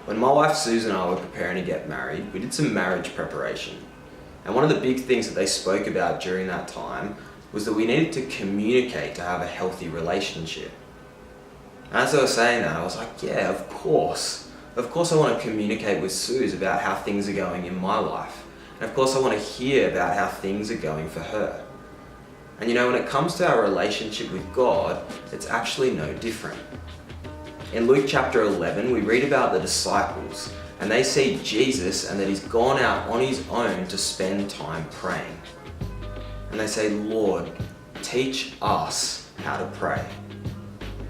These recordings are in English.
When my wife Susan and I were preparing to get married, we did some marriage preparation. And one of the big things that they spoke about during that time was that we needed to communicate to have a healthy relationship. And as I was saying that, I was like, yeah, of course. Of course I want to communicate with Suze about how things are going in my life. And of course I want to hear about how things are going for her. And you know, when it comes to our relationship with God, it's actually no different. In Luke chapter 11, we read about the disciples, and they see Jesus and that he's gone out on his own to spend time praying. And they say, Lord, teach us how to pray.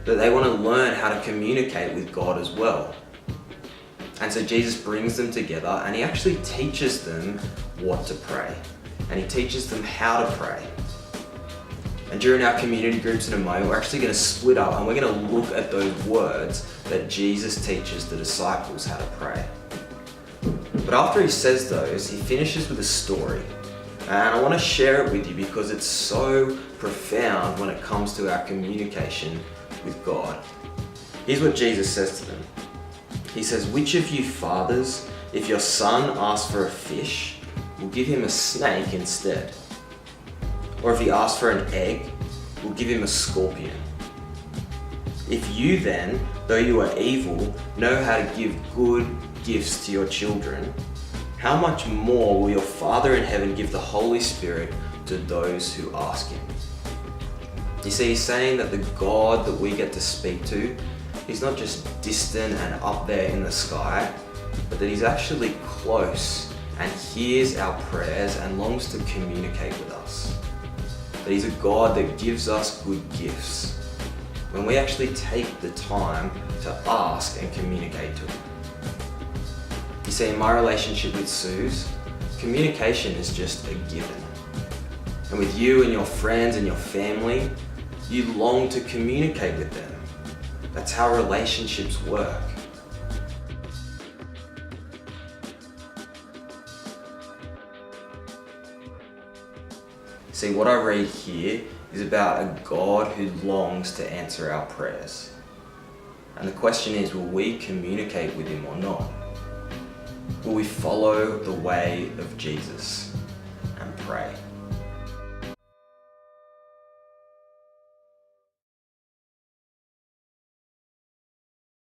That they want to learn how to communicate with God as well. And so Jesus brings them together and he actually teaches them what to pray. And he teaches them how to pray. And during our community groups in a moment, we're actually going to split up and we're going to look at those words that Jesus teaches the disciples how to pray. But after he says those, he finishes with a story. And I want to share it with you because it's so profound when it comes to our communication with God. Here's what Jesus says to them. He says, which of you fathers, if your son asks for a fish, will give him a snake instead? Or if he asks for an egg, will give him a scorpion? If you then, though you are evil, know how to give good gifts to your children, how much more will your Father in heaven give the Holy Spirit to those who ask him? You see, he's saying that the God that we get to speak to, he's not just distant and up there in the sky, but that he's actually close and hears our prayers and longs to communicate with us. That he's a God that gives us good gifts when we actually take the time to ask and communicate to him. You see, in my relationship with Suze, communication is just a given. And with you and your friends and your family, you long to communicate with them. That's how relationships work. See, what I read here is about a God who longs to answer our prayers. And the question is, will we communicate with him or not? Will we follow the way of Jesus and pray?